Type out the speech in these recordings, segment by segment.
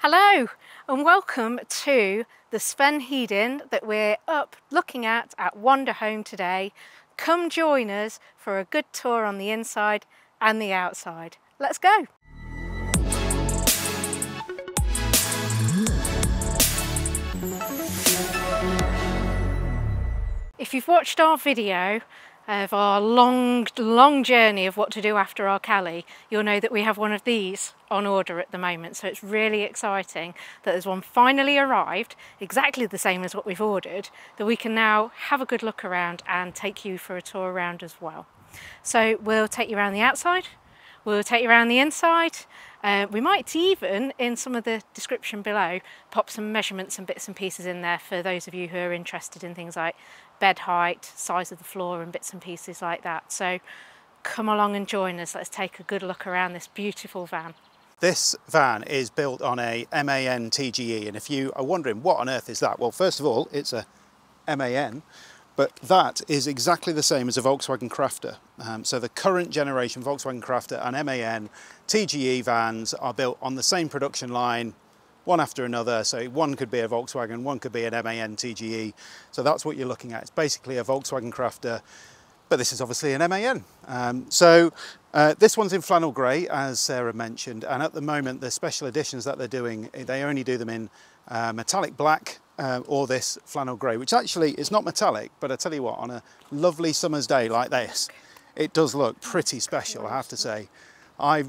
Hello and welcome to the Sven Hedin that we're up looking at Wander Home today. Come join us for a good tour on the inside and the outside. Let's go! If you've watched our video of our long journey of what to do after our Cali, you'll know that we have one of these on order at the moment. So it's really exciting that there's one finally arrived, exactly the same as what we've ordered, that we can now have a good look around and take you for a tour around as well. So we'll take you around the outside, we'll take you around the inside. We might even, in some of the description below, pop some measurements and bits and pieces in there for those of you who are interested in things like bed height, size of the floor and bits and pieces like that. So come along and join us. Let's take a good look around this beautiful van. This van is built on a MAN TGE, and if you are wondering what on earth is that, well, first of all, it's a MAN, but that is exactly the same as a Volkswagen Crafter. So the current generation Volkswagen Crafter and MAN TGE vans are built on the same production line, one after another. So one could be a Volkswagen, one could be an MAN TGE. So that's what you're looking at. It's basically a Volkswagen Crafter, but this is obviously an MAN. This one's in flannel grey, as Sarah mentioned, and at the moment the special editions that they're doing, they only do them in metallic black or this flannel grey, which actually is not metallic, but I tell you what, on a lovely summer's day like this, it does look pretty special, I have to say. I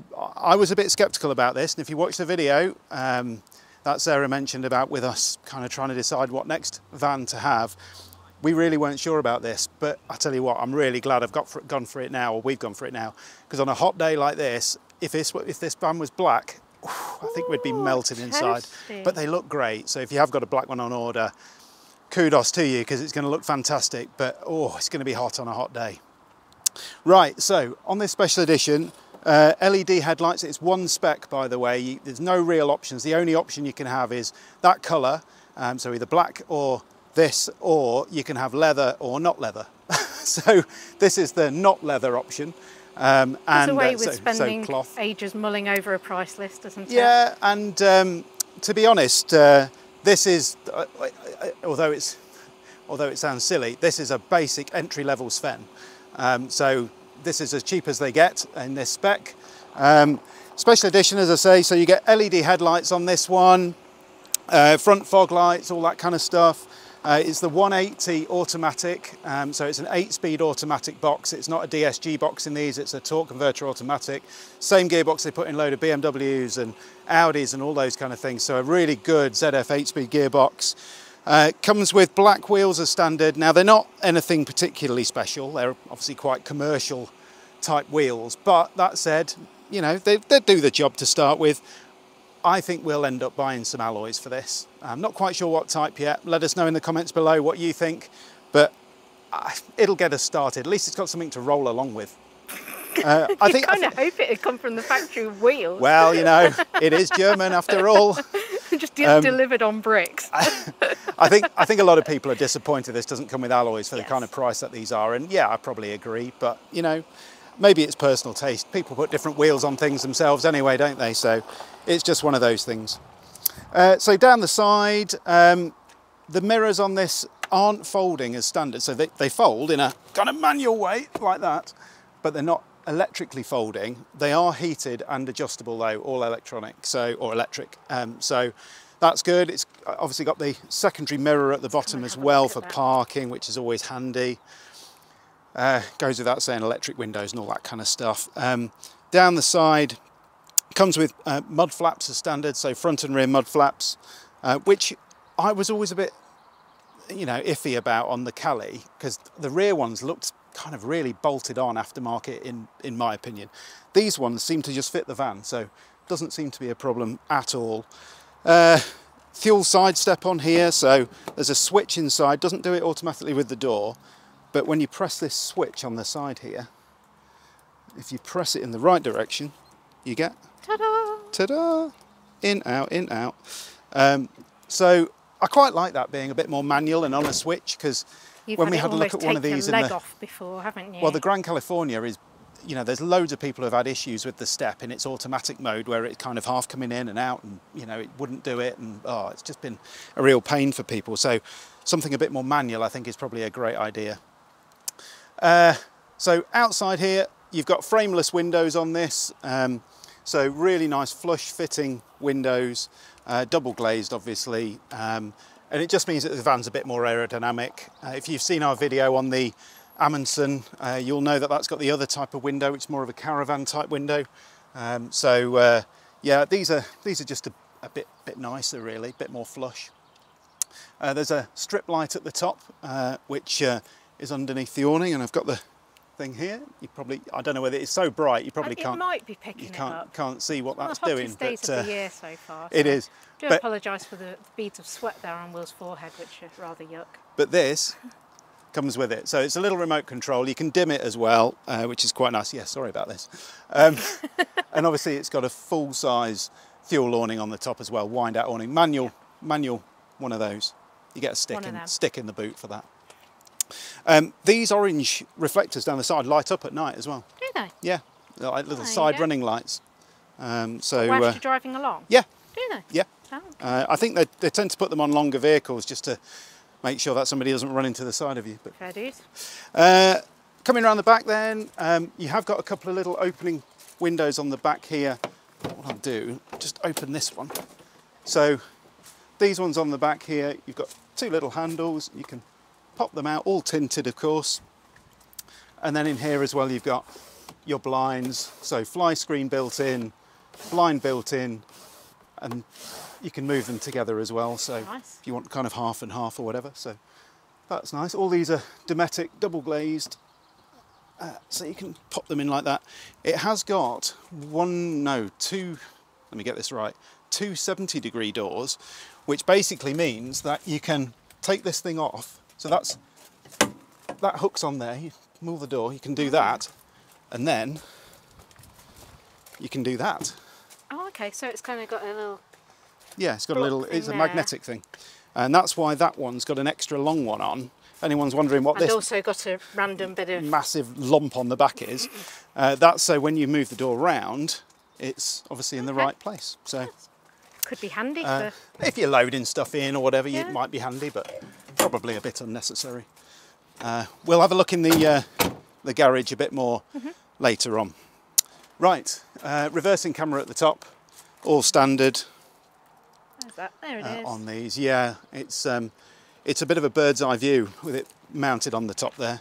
was a bit sceptical about this, and if you watch the video that Sarah mentioned about with us kind of trying to decide what next van to have, we really weren't sure about this, but I tell you what, I'm really glad I've gone for it now, or we've gone for it now, because on a hot day like this, if this van was black, I think we'd be melted inside. But they look great, so if you have got a black one on order, kudos to you, because it's going to look fantastic, but oh, it's going to be hot on a hot day. Right, so on this special edition, LED headlights, it's one spec by the way, there's no real options. The only option you can have is that colour, so either black or this, or you can have leather or not leather. So this is the not leather option. There's a way with spending ages mulling over a price list, isn't it? Yeah, and to be honest, this is, although it sounds silly, this is a basic entry-level Sven. So this is as cheap as they get in this spec. Special edition, as I say, so you get LED headlights on this one, front fog lights, all that kind of stuff. It's the 180 automatic, so it's an 8-speed automatic box. It's not a DSG box in these, it's a torque converter automatic. Same gearbox they put in a load of BMWs and Audis and all those kind of things, so a really good ZF 8-speed gearbox. Comes with black wheels as standard. Now they're not anything particularly special, they're obviously quite commercial type wheels, but that said, you know, they do the job to start with. I think we'll end up buying some alloys for this. I'm not quite sure what type yet. Let us know in the comments below what you think, but it'll get us started. At least it's got something to roll along with. I think hope it'd come from the factory wheels. Well, you know, it is German after all. Just delivered on bricks. I think a lot of people are disappointed this doesn't come with alloys for the kind of price that these are, and yeah, I probably agree, but you know, maybe it's personal taste. People put different wheels on things themselves anyway, don't they? So it's just one of those things. So down the side, the mirrors on this aren't folding as standard. So they fold in a kind of manual way like that, but they're not electrically folding. They are heated and adjustable though, all electronic, or electric. So that's good. It's obviously got the secondary mirror at the bottom as well for parking, which is always handy. Goes without saying, electric windows and all that kind of stuff. Down the side comes with mud flaps as standard, so front and rear mud flaps, which I was always a bit, you know, iffy about on the Cali, because the rear ones looked kind of really bolted on aftermarket in my opinion. These ones seem to just fit the van, so doesn't seem to be a problem at all. Fuel side step on here, so there's a switch inside, doesn't do it automatically with the door. But when you press this switch on the side here, if you press it in the right direction, you get ta-da! Ta-da! In, out, in, out. So I quite like that being a bit more manual and on a switch, because when we had a look at one of these in the off before, haven't you? Well, the Grand California is you know, there's loads of people who've had issues with the step in its automatic mode where it's kind of half coming in and out, and you know, it wouldn't do it, and oh, it's just been a real pain for people. So something a bit more manual I think is probably a great idea. So outside here you've got frameless windows on this, so really nice flush fitting windows, double glazed obviously, and it just means that the van's a bit more aerodynamic. If you've seen our video on the Amundsen, you'll know that that's got the other type of window, which is more of a caravan type window. Yeah, these are just a bit nicer really, a bit more flush. There's a strip light at the top, which is underneath the awning, and I've got the thing here. You probably, I don't know whether it's so bright, you probably can't. It might be picking it up. Can't see what that's the doing. hottest days of the year so far. So it is. I do apologise for the beads of sweat there on Will's forehead, which are rather yuck. But this comes with it. So it's a little remote control. You can dim it as well, which is quite nice. Yeah, sorry about this. And obviously it's got a full-size fuel awning on the top as well, wind-out awning. Manual one of those. You get a stick in the boot for that. These orange reflectors down the side light up at night as well. Do they? Yeah, they're like little side running lights. So whilst you're driving along? Yeah. Do they? Yeah. Oh, okay. I think they tend to put them on longer vehicles just to make sure that somebody doesn't run into the side of you. But fair dues. coming around the back then, you have got a couple of little opening windows on the back here. What I'll do, just open this one. So these ones on the back here, you've got two little handles. You can pop them out, all tinted of course. And then in here as well, you've got your blinds. So fly screen built in, blind built in, and you can move them together as well. So nice. If you want kind of half and half or whatever. So that's nice. All these are Dometic, double glazed. So you can pop them in like that. It has got two, let me get this right, two 70-degree doors, which basically means that you can take this thing off. So that hook's on there. You move the door, you can do that, and then you can do that. Oh, okay. So it's kind of got a little. Yeah, it's got a little. It's a magnetic thing, and that's why that one's got an extra long one on. If anyone's wondering what this also got a random bit of massive lump on the back is, that's so when you move the door round, it's obviously in the right place. So could be handy if you're loading stuff in or whatever. It might be handy, but probably a bit unnecessary. We'll have a look in the garage a bit more later on. Right, reversing camera at the top, all standard. Where's that? There it is. On these, yeah, it's a bit of a bird's eye view with it mounted on the top there.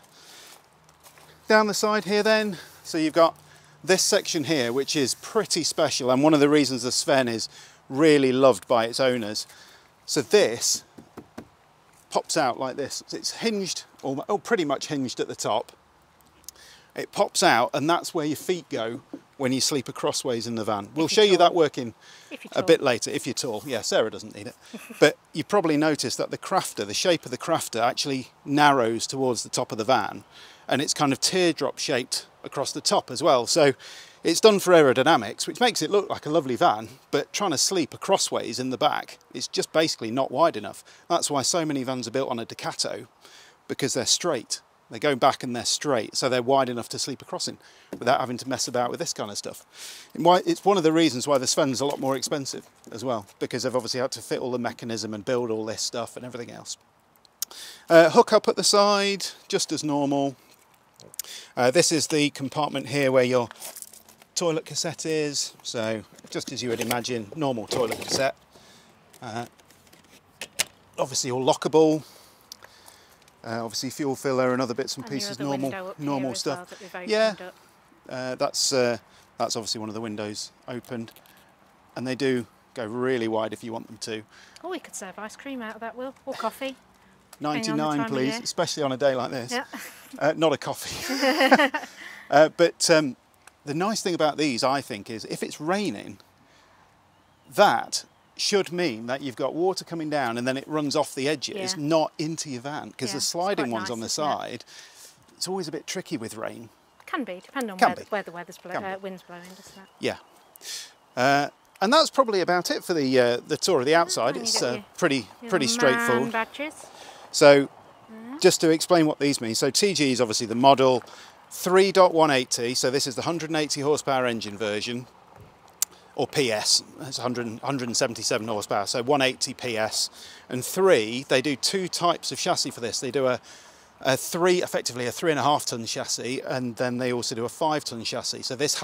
Down the side here then, so you've got this section here, which is pretty special, and one of the reasons the Sven is really loved by its owners. So this pops out like this. It's hinged, or pretty much hinged at the top. It pops out, and that's where your feet go when you sleep crossways in the van. We'll show you that working a bit later, if you're tall. Yeah, Sarah doesn't need it. But you probably noticed that the crafter, the shape of the crafter actually narrows towards the top of the van, and it's kind of teardrop shaped across the top as well. So it's done for aerodynamics, which makes it look like a lovely van, but trying to sleep crossways in the back, it's just basically not wide enough. That's why so many vans are built on a Ducato, because they're straight. They go back and they're straight, so they're wide enough to sleep across in without having to mess about with this kind of stuff. It's one of the reasons why the Sven's a lot more expensive as well, because they've obviously had to fit all the mechanism and build all this stuff and everything else. Hook up at the side, just as normal. This is the compartment here where your toilet cassette is, so just as you would imagine, normal toilet cassette. Obviously all lockable. Obviously fuel filler and other bits and pieces, normal stuff. Yeah, that's obviously one of the windows opened, and they do go really wide if you want them to. Oh, we could serve ice cream out of that, Will, or coffee. 99 please, especially on a day like this. Yeah. Not a coffee. But the nice thing about these, I think, is if it's raining, that should mean that you've got water coming down and then it runs off the edges, not into your van, because the sliding ones on the side, it's always a bit tricky with rain. Can be, depending on where the wind's blowing, doesn't it? Yeah. And that's probably about it for the tour of the outside. It's pretty straightforward. Badges. So just to explain what these mean, so TG is obviously the model, 3.180, so this is the 180 horsepower engine version, or PS, it's 177 horsepower, so 180 PS. And 3, they do 2 types of chassis for this. They do effectively a 3.5 ton chassis, and then they also do a 5 ton chassis. So this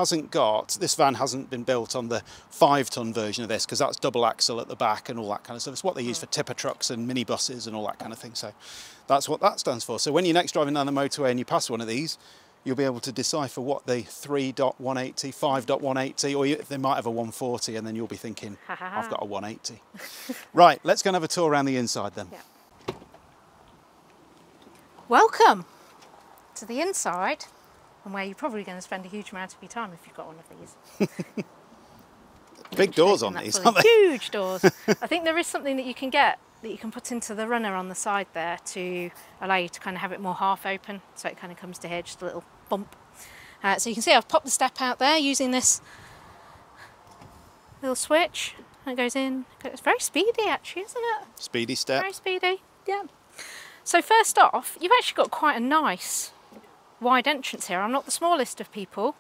van hasn't been built on the 5 ton version of this, because that's double axle at the back and all that kind of stuff. It's what they use for tipper trucks and minibuses and all that kind of thing. So that's what that stands for. So when you're next driving down the motorway and you pass one of these, you'll be able to decipher what the 3.180, 5.180, or they might have a 140, and then you'll be thinking, I've got a 180. Right, let's go and have a tour around the inside then. Yeah. Welcome to the inside, and where you're probably going to spend a huge amount of your time if you've got one of these. Big doors on these, aren't they? Huge doors. I think there is something that you can get that you can put into the runner on the side there to allow you to kind of have it more half open, so it kind of comes to here, just a little bump. So you can see I've popped the step out there using this little switch. And it goes in. It's very speedy actually, isn't it? Speedy step. Very speedy, yeah. So first off, you've actually got quite a nice wide entrance here. I'm not the smallest of people,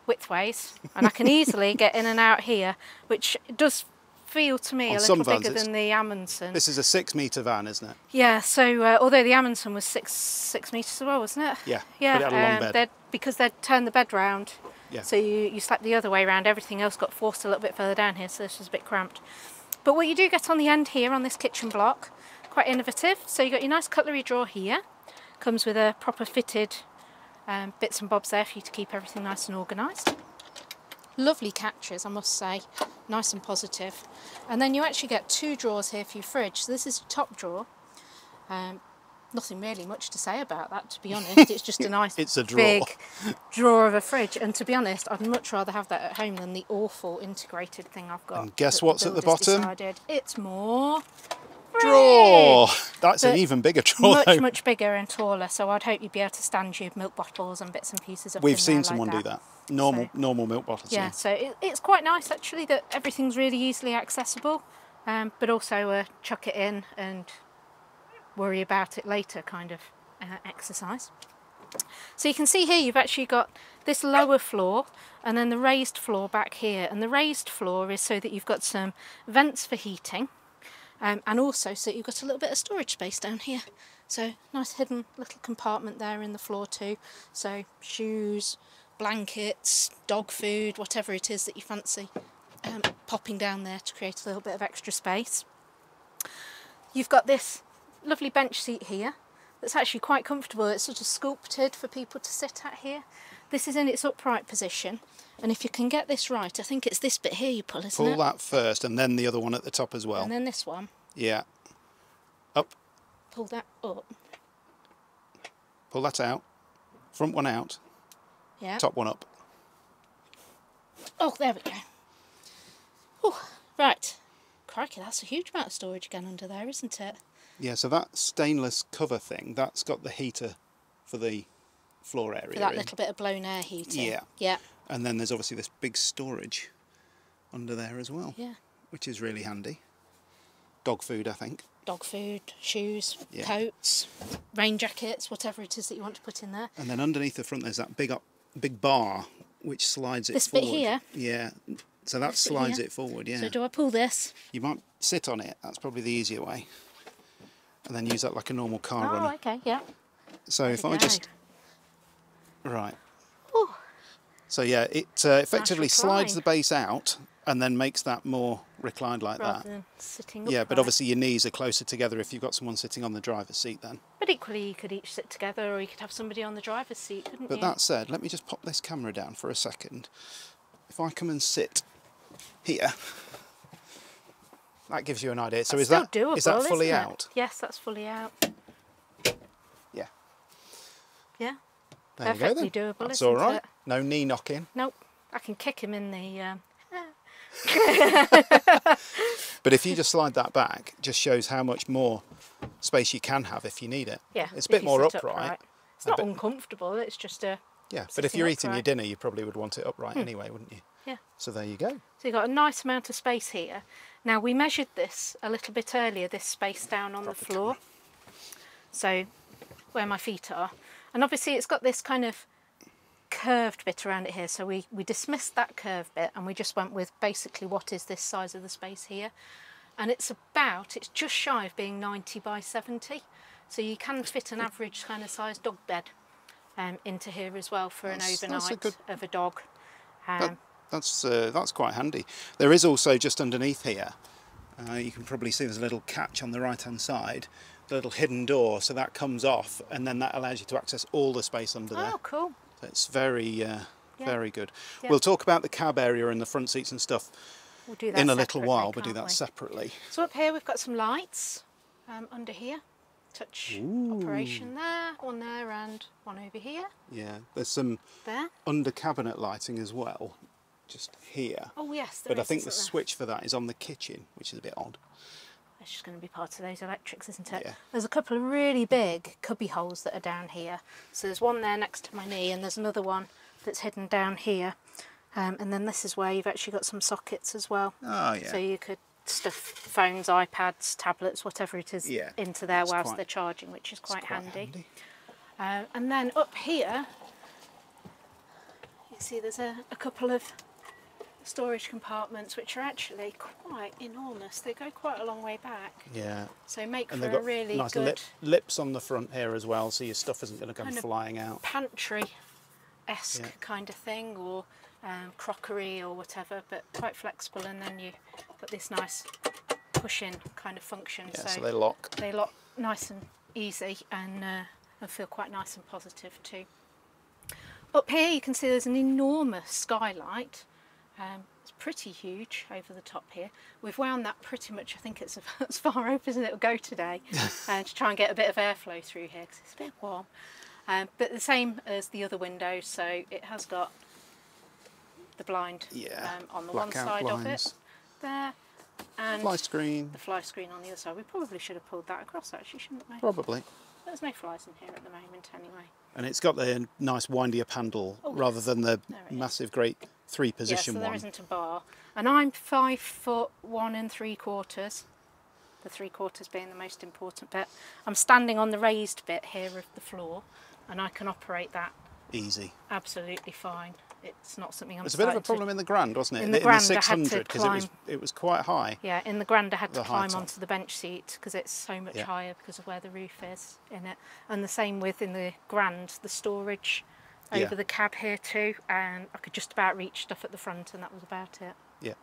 widthways, and I can easily get in and out here, which does feel to me a little bigger than the Amundsen. This is a 6 metre van, isn't it? Yeah, so although the Amundsen was six metres as well, wasn't it? Yeah, yeah. But it had a long bed. Because they'd turned the bed round, yeah. So you slept the other way around, everything else got forced a little bit further down here, so this was a bit cramped. But what you do get on the end here on this kitchen block, quite innovative. So you've got your nice cutlery drawer here, comes with a proper fitted bits and bobs there for you to keep everything nice and organised. Lovely catches, I must say, nice and positive. And then you actually get 2 drawers here for your fridge. So this is your top drawer. Nothing really much to say about that, to be honest. It's just a nice it's a big drawer of a fridge. And to be honest, I'd much rather have that at home than the awful integrated thing I've got. And guess what's at the bottom? Decided. It's more drawer. That's an even bigger drawer. Much bigger and taller. So I'd hope you'd be able to stand your milk bottles and bits and pieces up. We've seen someone do that. Normal milk bottles. Yeah, so it's quite nice actually that everything's really easily accessible, but also chuck it in and worry about it later kind of exercise. So you can see here you've actually got this lower floor and then the raised floor back here, and the raised floor is so that you've got some vents for heating, and also so you've got a little bit of storage space down here. So nice hidden little compartment there in the floor too, so shoes, blankets, dog food, whatever it is that you fancy popping down there to create a little bit of extra space. You've got this lovely bench seat here that's actually quite comfortable. It's sort of sculpted for people to sit at here. This is in its upright position, and if you can get this right, I think it's this bit here you pull, isn't it? Pull that first and then the other one at the top as well. And then this one. Yeah. Up. Pull that up. Pull that out. Front one out. Yeah. Top one up. Oh, there we go. Oh, right. Crikey, that's a huge amount of storage again under there, isn't it? Yeah, so that stainless cover thing, that's got the heater for the floor area. For that little bit of blown air heating. Yeah. Yeah. And then there's obviously this big storage under there as well. Yeah. Which is really handy. Dog food, I think. Dog food, shoes, yeah. Coats, rain jackets, whatever it is that you want to put in there. And then underneath the front there's that big bar which slides it forward. This bit here? Yeah. So that slides it forward, yeah. So do I pull this? You might sit on it, that's probably the easier way. And then use that like a normal car runner. Oh, okay, yeah. So if I just... Right. Ooh. So yeah, it effectively slides the base out and then makes that more reclined like Rather that. Than sitting yeah, upright. but obviously your knees are closer together if you've got someone sitting on the driver's seat then. But equally you could each sit together, or you could have somebody on the driver's seat, couldn't you? But that said, let me just pop this camera down for a second. If I come and sit here, that gives you an idea. So that's is doable, is that fully isn't it? out? Yes, that's fully out. Yeah. Yeah. There you go then. Doable, that's isn't all right. It? No knee knocking. Nope. I can kick him in the... But if you just slide that back, it just shows how much more space you can have if you need it. Yeah. It's a bit more upright. It's not uncomfortable, it's just a... Yeah, but if you're eating your dinner, you probably would want it upright anyway, wouldn't you? Yeah. So there you go. So you've got a nice amount of space here. Now we measured this a little bit earlier, this space down on the floor. So where my feet are. And obviously it's got this kind of curved bit around it here, so we dismissed that curved bit and we just went with basically what is this size of the space here, and it's just shy of being 90 by 70, so you can fit an average kind of size dog bed into here as well for an overnight of a dog. That's quite handy. There is also just underneath here, you can probably see there's a little catch on the right hand side, the little hidden door, so that comes off and then that allows you to access all the space under there. Oh, cool. So it's very good. Yeah. We'll talk about the cab area and the front seats and stuff in a little while, but do that separately. So up here we've got some lights under here. Touch operation there, one there and one over here. Yeah, there's some under cabinet lighting as well, just here. Oh yes, but I think the switch for that is on the kitchen, which is a bit odd. It's just going to be part of those electrics, isn't it? Yeah. There's a couple of really big cubby holes that are down here. So there's one there next to my knee, and there's another one that's hidden down here. And then this is where you've actually got some sockets as well. Oh yeah. So you could stuff phones, iPads, tablets, whatever it is into there whilst they're charging, which is quite handy. And then up here, you see there's a couple of storage compartments which are actually quite enormous. They go quite a long way back. Yeah. So make and for a really nice good lips on the front here as well, so your stuff isn't going to come flying out. Pantry-esque kind of thing, or crockery or whatever, but quite flexible. And then you got this nice push-in kind of function. Yeah, so they lock. They lock nice and easy and feel quite nice and positive too. Up here you can see there's an enormous skylight. It's pretty huge over the top here. We've wound that pretty much, I think it's as far open as it'll go today, to try and get a bit of airflow through here because it's a bit warm. But the same as the other window, so it has got the blind on the one side of it there, and fly screen. The fly screen on the other side. We probably should have pulled that across actually, shouldn't we? Probably. There's no flies in here at the moment anyway. And it's got the nice windy up handle rather than the massive great three-position one. Yeah, so there isn't a bar. And I'm 5'1"3/4. The 3/4 being the most important bit. I'm standing on the raised bit here of the floor, and I can operate that easy, absolutely fine. It's not something I'm. It's a bit of a problem in the Grand, wasn't it? In the Grand, 600, because it was quite high. Yeah, in the Grand I had to climb onto the bench seat because it's so much higher because of where the roof is in it. And the same with in the Grand, the storage over the cab here too, and I could just about reach stuff at the front, and that was about it. Yeah.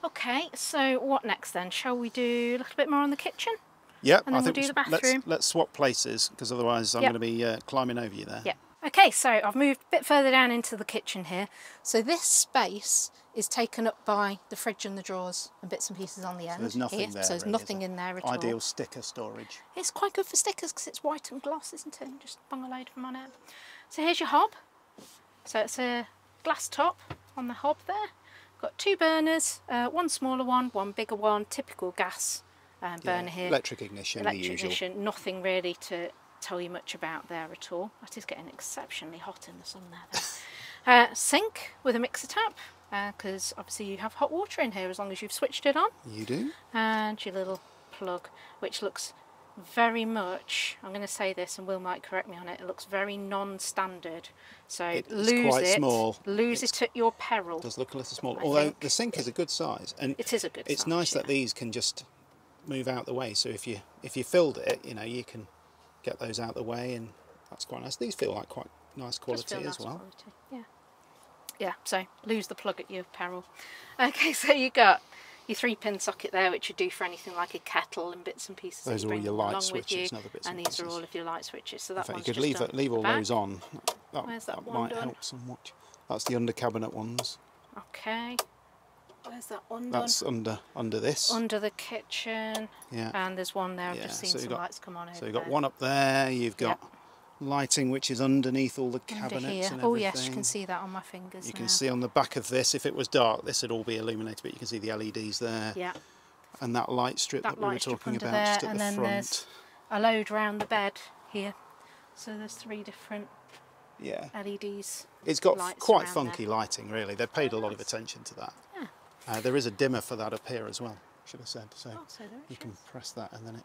Okay, so what next then? Shall we do a little bit more on the kitchen? Yeah, and then we'll do the bathroom. Let's swap places, because otherwise I'm going to be climbing over you there. Yeah. Okay, so I've moved a bit further down into the kitchen here. So this space is taken up by the fridge and the drawers and bits and pieces on the end. So there's nothing here. there. So there's nothing in there at all. Ideal sticker storage. It's quite good for stickers because it's white and gloss, isn't it? And just bung a load of them on it. So here's your hob. So it's a glass top on the hob there. Got two burners, one smaller one bigger one, typical gas burner here. Electric ignition, the usual. Ignition, nothing really to tell you much about there at all. It is getting exceptionally hot in the sun there though. Sink with a mixer tap, because obviously you have hot water in here as long as you've switched it on. You do. And your little plug, which looks very much, I'm going to say this and Will might correct me on it, it looks very non-standard. So lose it at your peril. It does look a little small, although the sink is a good size. And it is a good size. It's nice that these can just move out the way, so if you filled it, you can get those out the way, and that's quite nice. These feel like quite nice quality as well. Quality. Yeah, so lose the plug at your peril. Okay, so you got your 3-pin socket there, which you do for anything like a kettle and bits and pieces. Those are all your light switches and other bits and pieces. And these are all of your light switches. So that you could leave all those on. Where's that one might help somewhat. That's the under cabinet ones. Okay. Where's that one? That's under this. Under the kitchen. Yeah. And there's one there. I've just seen some lights come on over there. So you've got one up there. You've got lighting which is underneath all the cabinets and everything. Oh yes, you can see that on my fingers. You can see on the back of this, if it was dark, this would all be illuminated, but you can see the LEDs there. Yeah. And that light strip that we were talking about just at the front. And then there's a load round the bed here. So there's 3 different LEDs. It's got quite funky lighting, really. They've paid a lot of attention to that. Yeah. There is a dimmer for that up here as well, should have said. So you can press that and then it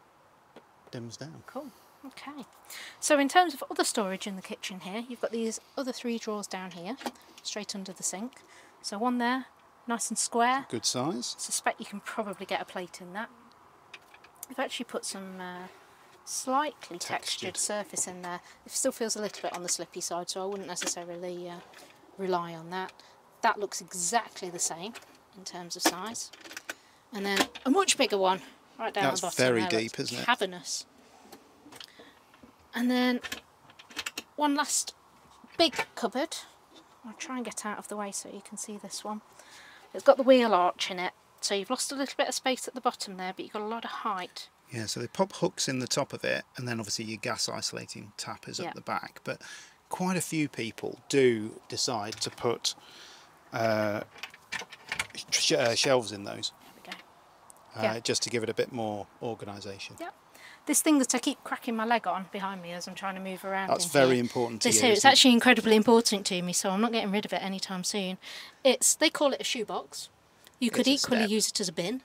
dims down. Cool. Okay, so in terms of other storage in the kitchen here, you've got these other 3 drawers down here, straight under the sink. So one there, nice and square. Good size. I suspect you can probably get a plate in that. I've actually put some slightly textured surface in there. It still feels a little bit on the slippy side, so I wouldn't necessarily rely on that. That looks exactly the same in terms of size. And then a much bigger one right down the bottom. That's very deep, isn't it? Cavernous. And then one last big cupboard. I'll try and get out of the way so you can see this one. It's got the wheel arch in it, so you've lost a little bit of space at the bottom there, but you've got a lot of height. Yeah, so they pop hooks in the top of it, and then obviously your gas isolating tap is at the back. But quite a few people do decide to put shelves in those. There we go. Just to give it a bit more organisation. Yep. This thing that I keep cracking my leg on behind me as I'm trying to move around. That's very important to you. It's actually incredibly important to me, so I'm not getting rid of it anytime soon. They call it a shoebox. You could equally use it as a bin,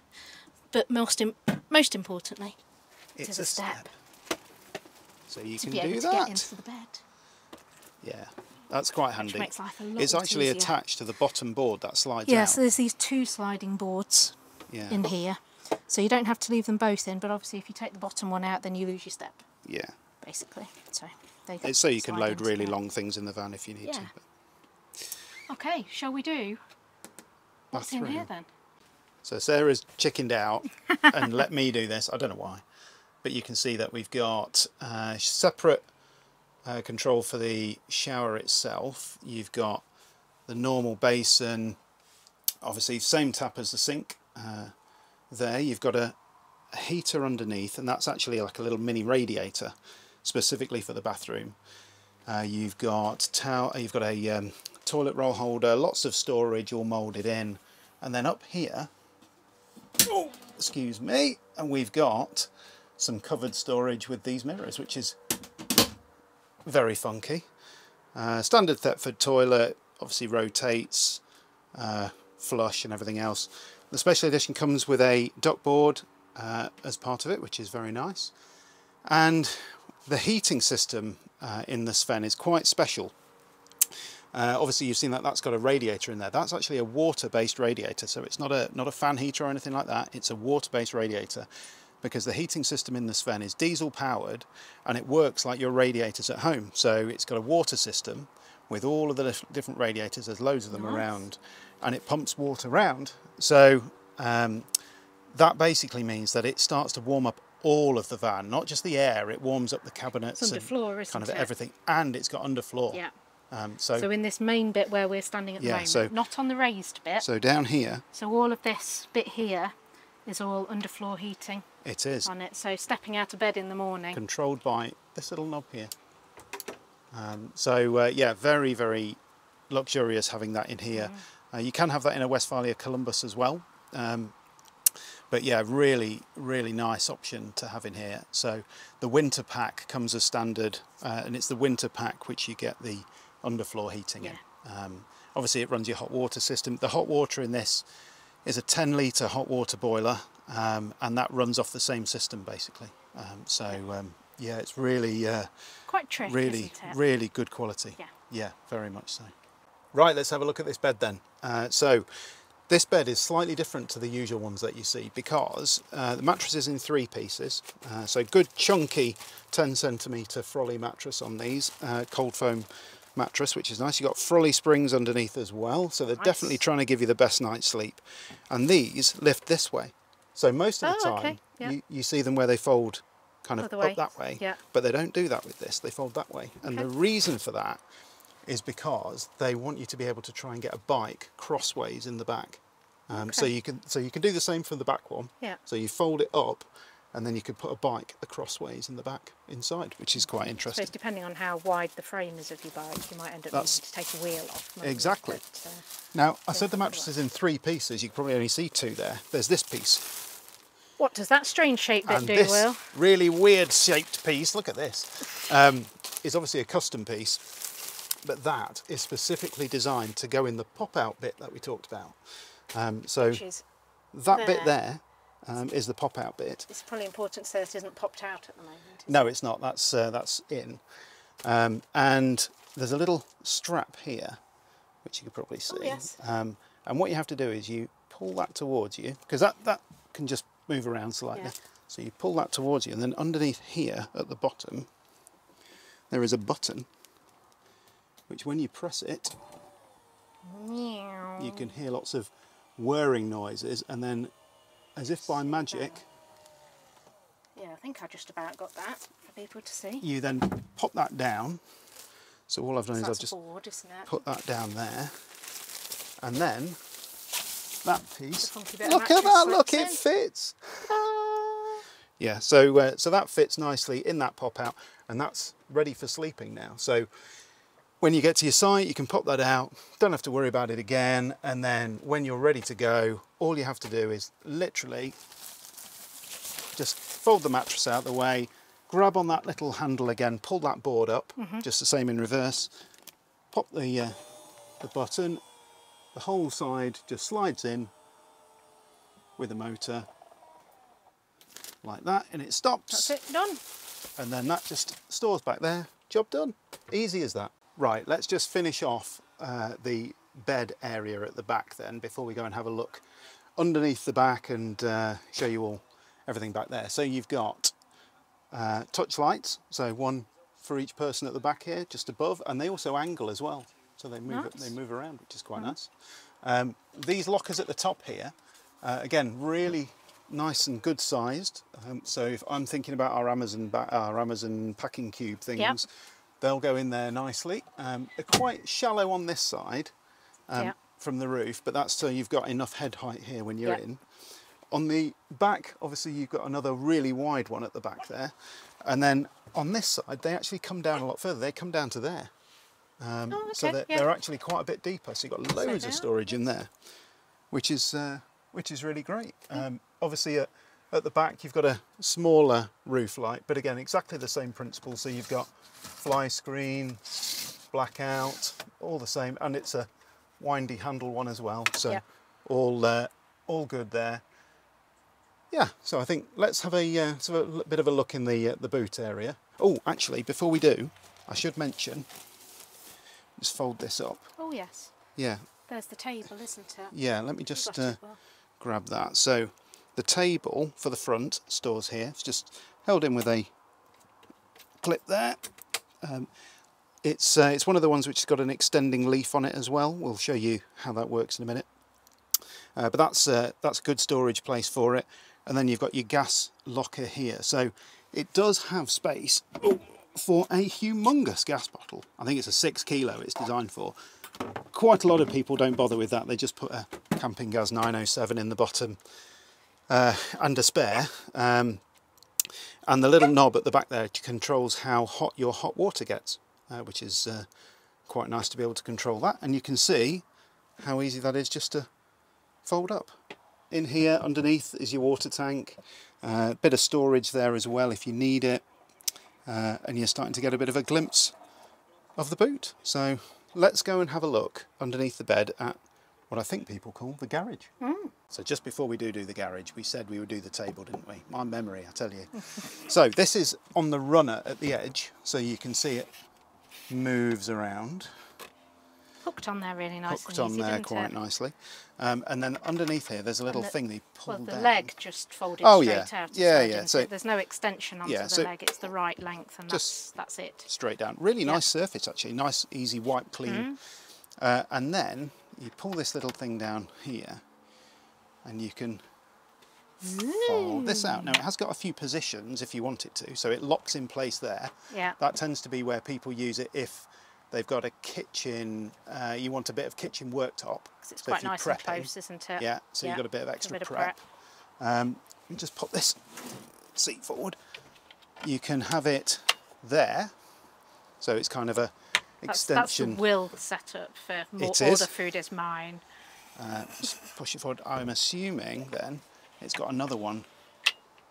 but most importantly, it's a step. So you can do do that. To get into the bed. Yeah, that's quite handy. Which makes life a lot It's actually easier. attached to the bottom board that slides out. Yeah, so there's these 2 sliding boards in here. So you don't have to leave them both in, but obviously if you take the bottom one out, then you lose your step. Yeah. Basically. So there you go. It's so you can load really long things in the van if you need to. But... Okay, shall we do what's in here then? So Sarah's chickened out and let me do this. I don't know why. But you can see that we've got separate control for the shower itself. You've got the normal basin, obviously same tap as the sink. There you've got a heater underneath, and that's actually like a little mini radiator specifically for the bathroom. You've got a toilet roll holder, lots of storage all moulded in, and then up here, oh, excuse me, and we've got some covered storage with these mirrors, which is very funky. Standard Thetford toilet, obviously rotates, flush and everything else. The special edition comes with a duckboard as part of it, which is very nice. And the heating system in the Sven is quite special. Obviously you've seen that that's got a radiator in there. That's actually a water-based radiator, so it's not a fan heater or anything like that. It's a water-based radiator, because the heating system in the Sven is diesel powered, and it works like your radiators at home. So it's got a water system with all of the different radiators. There's loads of them around, and it pumps water around. So that basically means that it starts to warm up all of the van, not just the air. It warms up the cabinets and kind of everything, and it's got underfloor. Yeah. So in this main bit where we're standing at the moment, not on the raised bit. So down here. So all of this bit here is all underfloor heating. It is. On it. So stepping out of bed in the morning. Controlled by this little knob here. Yeah, very, very luxurious having that in here. You can have that in a Westfalia Columbus as well. But yeah, really, really nice option to have in here. So the winter pack comes as standard, and it's the winter pack which you get the underfloor heating in. Obviously it runs your hot water system. The hot water in this is a 10-litre hot water boiler, and that runs off the same system basically. Yeah, it's really quite tricky, really good quality. Yeah, very much so. Right, let's have a look at this bed then. So this bed is slightly different to the usual ones that you see, because the mattress is in 3 pieces. So good chunky 10cm Frolly mattress on these, cold foam mattress, which is nice. You've got Frolly springs underneath as well, so they're definitely trying to give you the best night's sleep. And these lift this way. So most of the time you see them where they fold kind of up that way, but they don't do that with this. They fold that way. And the reason for that is because they want you to be able to try and get a bike crossways in the back. So you can do the same for the back one. So you fold it up, and then you could put a bike acrossways in the back inside, which is quite interesting. So depending on how wide the frame is of your bike, you might end up needing to take a wheel off. Exactly. Now, I said the mattress is in 3 pieces. You can probably only see 2 there. There's this piece. What does that strange shape bit do, this Will? Really weird shaped piece, look at this, is obviously a custom piece, but that is specifically designed to go in the pop-out bit that we talked about. So that bit there is the pop-out bit. It's probably important to say it isn't popped out at the moment. No, it's not. That's in. And there's a little strap here, which you could probably see. Oh, yes. And what you have to do is you pull that towards you, because that can just move around slightly. Yeah. So you pull that towards you, and then underneath here at the bottom, there is a button, which when you press it, you can hear lots of whirring noises, and then, as if by magic, yeah, I think I just about got that for people to see. you then pop that down. So all I've done is That's I've just board, isn't it? put that down there, and then that piece, Funky bit of look at mattress that, look, slips it in. fits. Yeah, so so that fits nicely in that pop out, and that's ready for sleeping now. So when you get to your site, you can pop that out, don't have to worry about it again, and then when you're ready to go, all you have to do is literally just fold the mattress out of the way, grab on that little handle again, pull that board up, just the same in reverse, pop the button, the whole side just slides in with a motor like that, and it stops. That's it, done. And then that just stores back there, job done. Easy as that. Right, let's just finish off the bed area at the back then before we go and have a look underneath the back and show you all everything back there. So you've got touch lights, so one for each person at the back here, just above, and they also angle as well. So they move, Nice. they move around, which is quite nice. These lockers at the top here, again, really nice and good sized. So if I'm thinking about our Amazon packing cube things, Yep. they'll go in there nicely. They're quite shallow on this side Yep. from the roof, but that's so you've got enough head height here when you're Yep. in. On the back, obviously you've got another really wide one at the back there. And then on this side, they actually come down a lot further. They come down to there. So they're actually quite a bit deeper. So you've got loads of storage in there, which is really great. Obviously at the back, you've got a smaller roof light, but again, exactly the same principle. So you've got fly screen, blackout, all the same. And it's a windy handle one as well. So all good there. Yeah, so I think let's have a bit of a look in the boot area. Oh, actually, before we do, I should mention, just fold this up. Oh, yes. Yeah. There's the table, isn't it? Yeah, let me just Got it well. grab that. So the table for the front stores here. It's just held in with a clip there. It's one of the ones which has got an extending leaf on it as well. We'll show you how that works in a minute. But that's a good storage place for it. And then you've got your gas locker here. So it does have space for a humongous gas bottle. I think it's a 6 kilo it's designed for. Quite a lot of people don't bother with that. They just put a Camping Gas 907 in the bottom and a spare. And the little knob at the back there controls how hot your hot water gets, which is quite nice to be able to control that. And you can see how easy that is just to fold up. In here underneath is your water tank, a bit of storage there as well if you need it, and you're starting to get a bit of a glimpse of the boot. So let's go and have a look underneath the bed at what I think people call the garage. So just before we do the garage, we said we would do the table, didn't we? My memory, I tell you. So this is on the runner at the edge, so you can see it moves around. Hooked on there really nice. Hooked on there quite nicely. And then underneath here, there's a little thing that you pull down. Well, the leg just folded straight out. So there's no extension onto the leg. It's the right length, and that's it. Straight down. Really nice surface, actually. Nice, easy, wipe clean. And then you pull this little thing down here, and you can fold this out. Now, it has got a few positions if you want it to, so it locks in place there. Yeah. That tends to be where people use it if they've got a kitchen, you want a bit of kitchen worktop. Because it's quite nice and close, isn't it? Yeah, so you've got a bit of extra prep. You just pop this seat forward. You can have it there, so it's kind of a extension. That's the Will setup for more all the food is mine. Just push it forward. I'm assuming then it's got another one.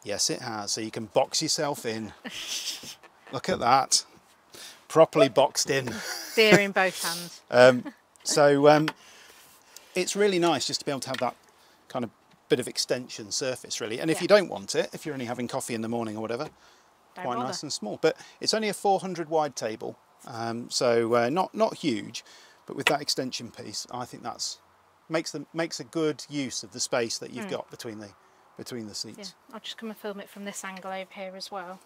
Yes, it has. So you can box yourself in. Look at that. Properly boxed in. Beer in both hands. So it's really nice just to be able to have that kind of bit of extension surface really. And if you don't want it, if you're only having coffee in the morning or whatever, quite nice and small. But it's only a 400 wide table, so not huge, but with that extension piece, I think that's makes a good use of the space that you've got between the seats. Yeah, I'll just come and film it from this angle over here as well,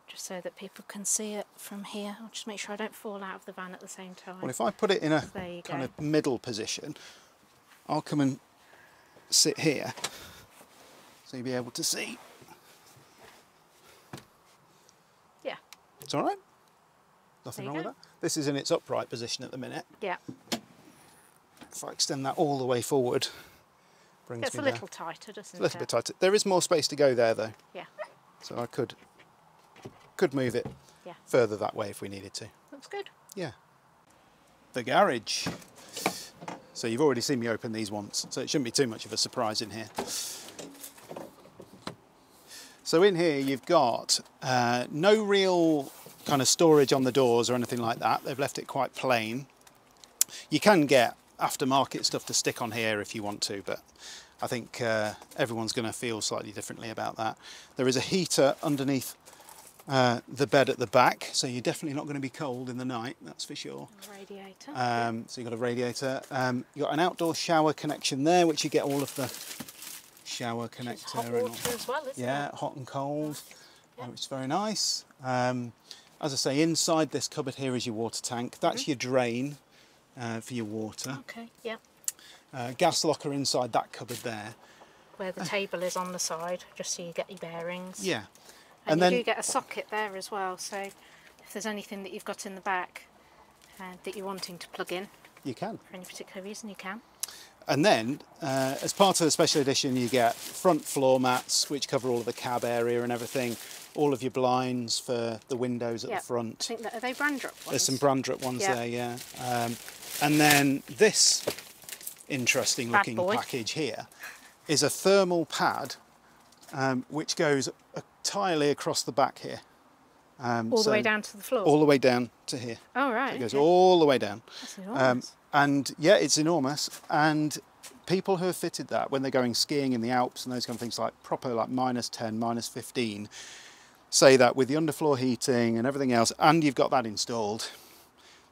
just so that people can see it from here. I'll just make sure I don't fall out of the van at the same time. Well, if I put it in a kind of middle position, I'll come and sit here, so you'll be able to see. Yeah. It's all right. Nothing wrong with that. This is in its upright position at the minute. Yeah. If I extend that all the way forward, It's a little tighter, doesn't it? A little bit tighter. There is more space to go there, though. Yeah. So I could move it further that way if we needed to. Looks good. Yeah. The garage. So you've already seen me open these once, so it shouldn't be too much of a surprise in here. So in here you've got no real kind of storage on the doors or anything like that. They've left it quite plain. You can get aftermarket stuff to stick on here if you want to, but I think everyone's going to feel slightly differently about that. There is a heater underneath the bed at the back, so you're definitely not going to be cold in the night, that's for sure. Radiator. So you've got a radiator. You've got an outdoor shower connection there, which you get all of the shower connector. Hot water as well, isn't it? Yeah, hot and cold, which is very nice. As I say, inside this cupboard here is your water tank. That's your drain for your water. Okay, yeah. Gas locker inside that cupboard there. Where the table is on the side, just so you get your bearings. Yeah. And you do get a socket there as well, so if there's anything that you've got in the back that you're wanting to plug in, you can. For any particular reason, you can. And then, as part of the special edition, you get front floor mats, which cover all of the cab area and everything, all of your blinds for the windows at the front. I think are they Brandrup ones? There's some Brandrup ones there, yeah. And then this interesting looking package here is a thermal pad, which goes entirely across the back here. All the way down to the floor? All the way down to here. Oh, right. So it goes all the way down. That's enormous. And yeah, it's enormous. And people who have fitted that when they're going skiing in the Alps and those kind of things, like proper like -10, -15, say that with the underfloor heating and everything else, and you've got that installed,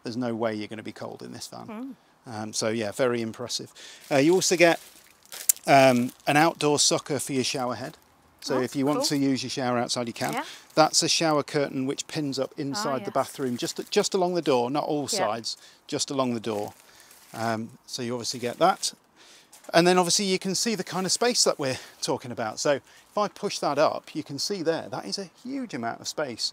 there's no way you're going to be cold in this van. So yeah, very impressive. You also get an outdoor sucker for your shower head. So if you want to use your shower outside, you can. That's a shower curtain which pins up inside the bathroom, just along the door, not all sides, just along the door. So you obviously get that. And then obviously you can see the kind of space that we're talking about. So if I push that up, you can see there, that is a huge amount of space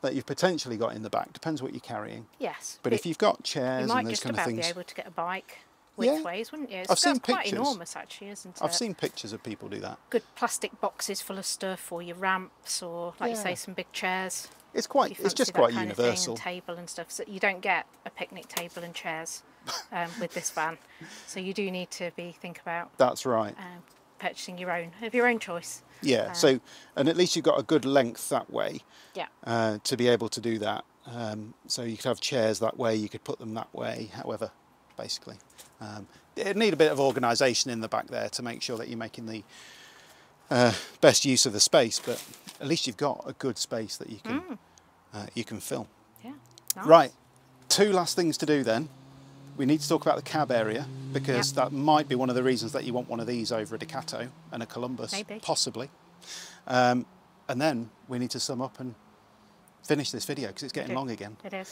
that you've potentially got in the back. Depends what you're carrying. Yes. But if you've got chairs and those kind of things. You might just about be able to get a bike widthways, wouldn't you? I've seen quite pictures. Enormous actually, isn't it? I've seen pictures of people do that. Good plastic boxes full of stuff, or your ramps, or like you say, some big chairs. It's just quite universal. And table and stuff. So you don't get a picnic table and chairs with this van. So you do need to think about. That's right. Purchasing your own of your own choice. Yeah. And at least you've got a good length that way. Yeah. To be able to do that. So you could have chairs that way. You could put them that way. However, basically. It'd need a bit of organisation in the back there to make sure that you're making the best use of the space, but at least you've got a good space that you can fill. Yeah, nice. Right, 2 last things to do then. We need to talk about the cab area, because that might be one of the reasons that you want one of these over a Ducato and a Columbus, possibly. And then we need to sum up and finish this video because it's getting long again. It is.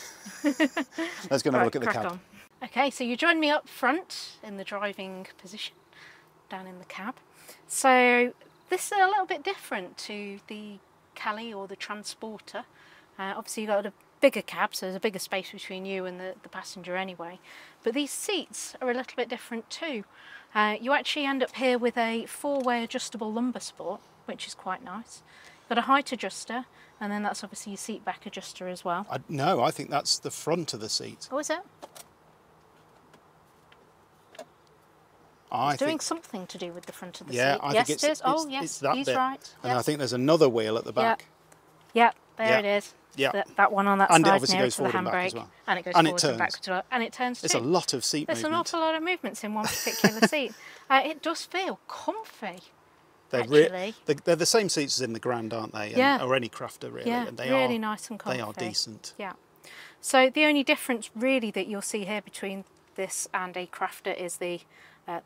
Let's go and have a look at the cab. On. Okay, so you join me up front in the driving position, down in the cab. So this is a little bit different to the Cali or the Transporter. Obviously you've got a bigger cab, so there's a bigger space between you and the passenger anyway. But these seats are a little bit different too. You actually end up here with a 4-way adjustable lumbar support, which is quite nice. You've got a height adjuster, and then that's obviously your seat back adjuster as well. No, I think that's the front of the seat. Oh, is it? It's doing something to do with the front of the seat. I think it is. Oh, yes, it's that he's bit. right. And I think there's another wheel at the back. Yeah, there it is. Yeah. That one on that And it side obviously nearer goes to the forward and back as handbrake. well. And it goes And it forwards and turns. backwards as well. And it turns There's too. a lot of seat There's movement. an awful lot of movements in one particular seat. It does feel comfy, They're actually. they're the same seats as in the Grand, aren't they? And, Yeah. or any crafter, really. Yeah, And they really are, nice and comfy. They are decent. Yeah. So the only difference really that you'll see here between this and a crafter is the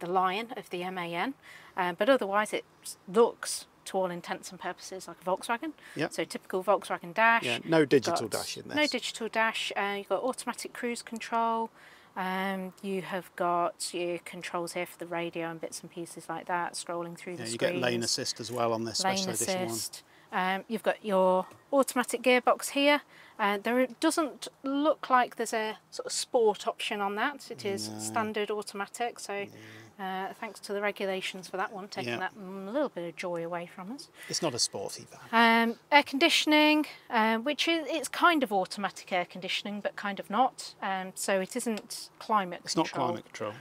lion of the MAN, but otherwise it looks, to all intents and purposes, like a Volkswagen. Yep. So typical Volkswagen dash. Yeah, no digital dash in this. No digital dash. You've got automatic cruise control. You have got your controls here for the radio and bits and pieces like that, scrolling through the screens. You get lane assist as well on this special edition one. You've got your automatic gearbox here. There doesn't look like there's a sort of sport option on that. It is standard automatic, so thanks to the regulations for that one, taking that little bit of joy away from us. It's not a sporty van. Air conditioning, which it's kind of automatic air conditioning, but kind of not. So it isn't climate control. It's not climate control.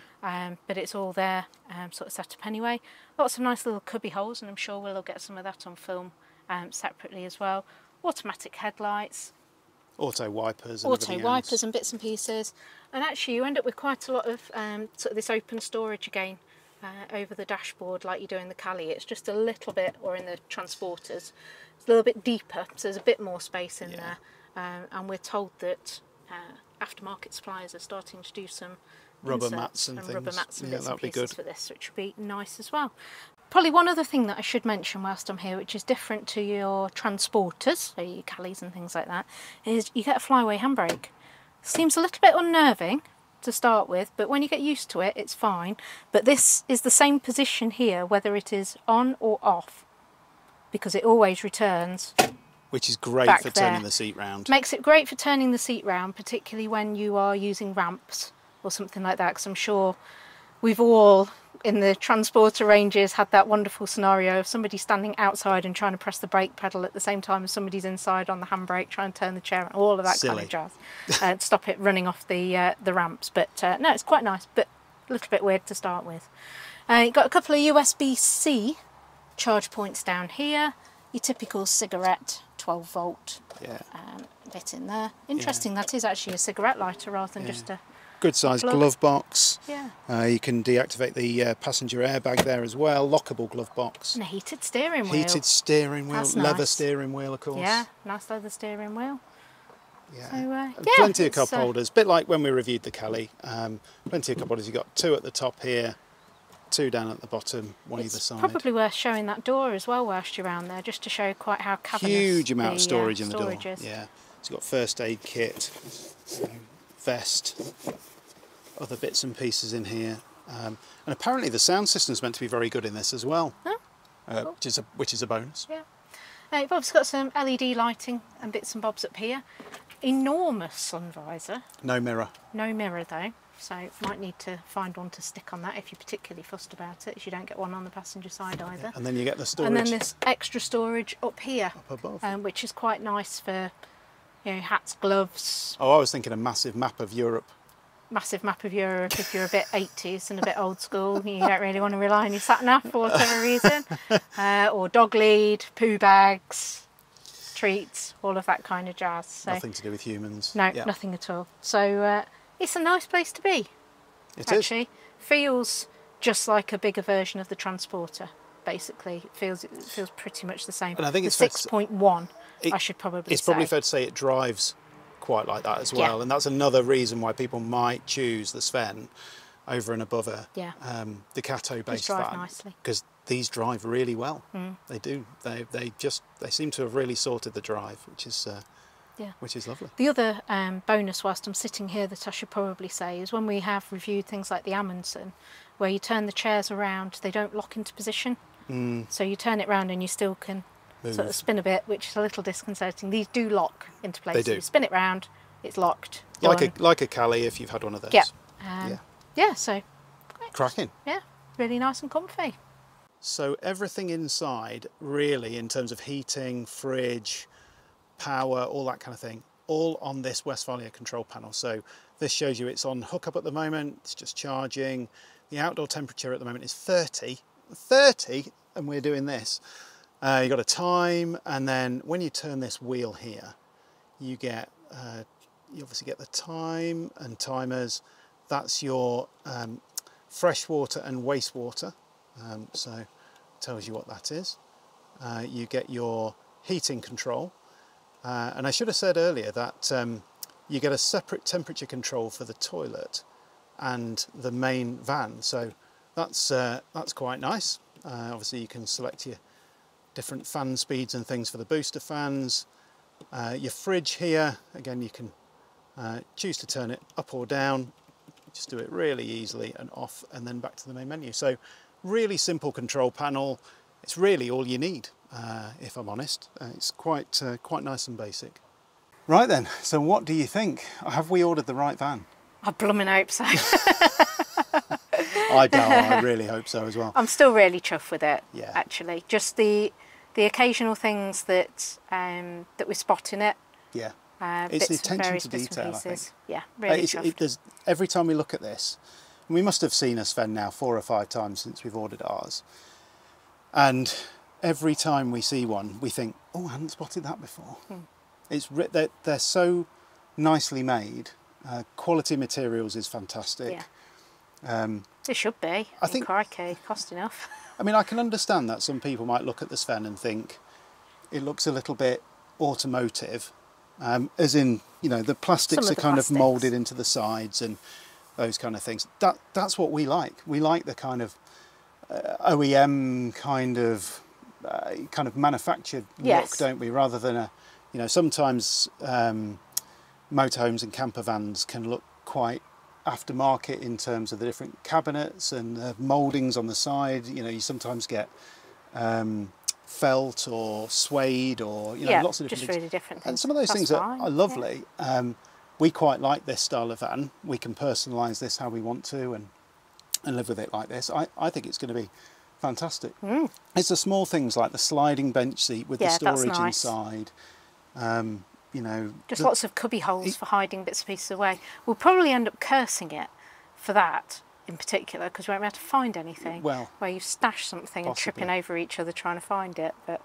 But it's all there, sort of set up anyway. Lots of nice little cubby holes, and I'm sure we'll get some of that on film separately as well. Automatic headlights. Auto wipers and bits and pieces. And actually you end up with quite a lot of sort of this open storage again over the dashboard like you do in the Cali. It's just a little bit, or in the Transporters, it's a little bit deeper, so there's a bit more space in there. And we're told that aftermarket suppliers are starting to do some rubber mats and things. Rubber mats and bits and be pieces good for this, which would be nice as well. Probably one other thing that I should mention whilst I'm here, which is different to your Transporters, so your Calis and things like that, is you get a flyaway handbrake. Seems a little bit unnerving to start with, but when you get used to it, it's fine. But this is the same position here, whether it is on or off, because it always returns. Which is great for turning the seat round. Makes it great for turning the seat round, particularly when you are using ramps or something like that, because I'm sure we've all, in the Transporter ranges, had that wonderful scenario of somebody standing outside and trying to press the brake pedal at the same time as somebody's inside on the handbrake trying to turn the chair, all of that kind of jazz, to stop it running off the ramps. But no, it's quite nice, but a little bit weird to start with. You've got a couple of USB-C charge points down here, your typical cigarette 12 volt bit in there. Interesting, that is actually a cigarette lighter rather than just a good sized glove box. Yeah. You can deactivate the passenger airbag there as well. Lockable glove box. And a heated steering wheel. Heated steering wheel. That's leather nice. steering wheel, of course. Yeah, nice leather steering wheel. Yeah. So, And plenty of cup holders. Bit like when we reviewed the Cali. Plenty of cup holders. You've got two at the top here, two down at the bottom, one either side. Probably worth showing that door as well whilst you're around there, just to show quite how cavernous huge amount of storage in the door. Is. Yeah. So you've got first aid kit, vest, other bits and pieces in here, and apparently the sound system's meant to be very good in this as well, cool. which is a bonus. Yeah. You've obviously got some LED lighting and bits and bobs up here. Enormous sun visor. No mirror. No mirror though, so might need to find one to stick on that if you're particularly fussed about it, if you don't get one on the passenger side either. Yeah. And then you get the storage. And then this extra storage up here, up above, which is quite nice for, you know, hats, gloves. Oh, I was thinking a massive map of Europe. Massive map of Europe if you're a bit 80s and a bit old school. You don't really want to rely on your sat-nav for whatever reason. Or dog lead, poo bags, treats, all of that kind of jazz. So, nothing to do with humans. No, nothing at all. So it's a nice place to be. It actually. is. Feels just like a bigger version of the Transporter. Basically, it feels pretty much the same. And I think the it's 6.1. I should probably say. It's probably fair to say it drives quite like that as well, and that's another reason why people might choose the Sven over and above a Ducato based van, because these drive really well. They do. They seem to have really sorted the drive, which is lovely. The other bonus whilst I'm sitting here that I should probably say is when we have reviewed things like the Amundsen, where you turn the chairs around, they don't lock into position. So you turn it round and you still can sort of spin a bit, which is a little disconcerting. These do lock into place. They do. You spin it round, it's locked. Like a Cali if you've had one of those. Yeah. So cracking. Yeah, really nice and comfy. So everything inside, really, in terms of heating, fridge, power, all that kind of thing, all on this Westfalia control panel. So this shows you it's on hookup at the moment. It's just charging. The outdoor temperature at the moment is 30, and we're doing this. You've got a time, and then when you turn this wheel here, you get you obviously get the time and timers. That's your freshwater and wastewater, so it tells you what that is. You get your heating control, and I should have said earlier that you get a separate temperature control for the toilet and the main van, so that's quite nice. Obviously you can select your different fan speeds and things for the booster fans. Your fridge here, again you can choose to turn it up or down. Just do it really easily and off, and then back to the main menu. So really simple control panel. It's really all you need, if I'm honest. It's quite nice and basic. Right then, so what do you think? Have we ordered the right van? I blooming hope so. I really hope so as well. I'm still really chuffed with it, yeah. Actually. Just the occasional things that that we spot in it. Yeah. It's the attention to detail, I think. Yeah, really chuffed. Every time we look at this, and we must have seen a Sven now 4 or 5 times since we've ordered ours, and every time we see one, we think, oh, I hadn't spotted that before. They're so nicely made. Quality materials is fantastic. Yeah. It should be. I think, crikey, cost enough. I mean, I can understand that some people might look at the Sven and think it looks a little bit automotive, as in, you know, the plastics are kind of moulded into the sides and those kind of things. That's what we like. We like the kind of OEM kind of manufactured look, don't we? Rather than a, you know, sometimes motorhomes and camper vans can look quite aftermarket in terms of the different cabinets and the mouldings on the side. You know, you sometimes get felt or suede or, you know, lots of different things. Really different things. And some of those things are lovely. Yeah. We quite like this style of van. We can personalise this how we want to and live with it like this. I think it's going to be fantastic. It's the small things like the sliding bench seat with the storage inside. You know, just lots of cubby holes for hiding bits and pieces away. We'll probably end up cursing it for that in particular, because we won't be able to find anything. Well, where you stash something and tripping over each other trying to find it. But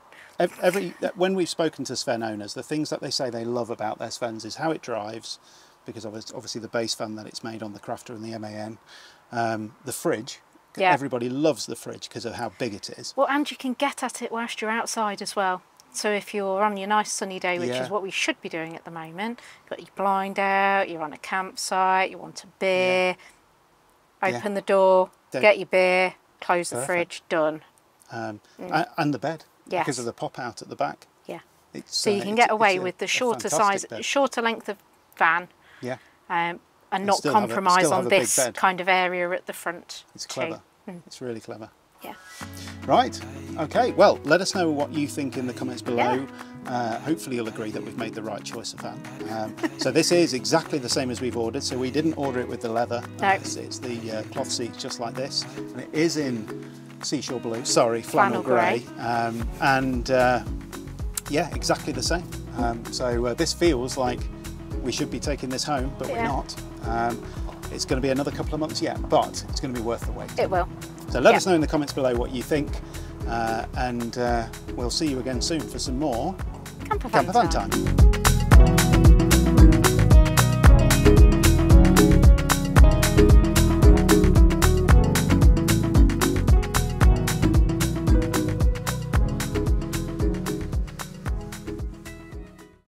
when we've spoken to Sven owners, the things that they say they love about their Svens is how it drives, because obviously the base fan that it's made on, the Crafter and the MAN, the fridge. Yeah. Everybody loves the fridge because of how big it is. Well, and you can get at it whilst you're outside as well. So if you're on your nice sunny day, which is what we should be doing at the moment, you've got your blind out, you're on a campsite, you want a beer, open the door, get your beer, close the fridge, done. And the bed, because of the pop out at the back. Yeah. So you can get away with the shorter size, shorter length of van, and not compromise on this kind of area at the front. It's clever. It's really clever. Yeah. Right, okay, well, let us know what you think in the comments below. Hopefully you'll agree that we've made the right choice of van. So this is exactly the same as we've ordered, so we didn't order it with the leather. No. It's the cloth seats just like this, and it is in seashore blue, sorry, flannel grey. Yeah, exactly the same. So this feels like we should be taking this home, but we're not. It's going to be another couple of months yet, but it's going to be worth the wait. It will. So let us know in the comments below what you think, and we'll see you again soon for some more Campervan Time.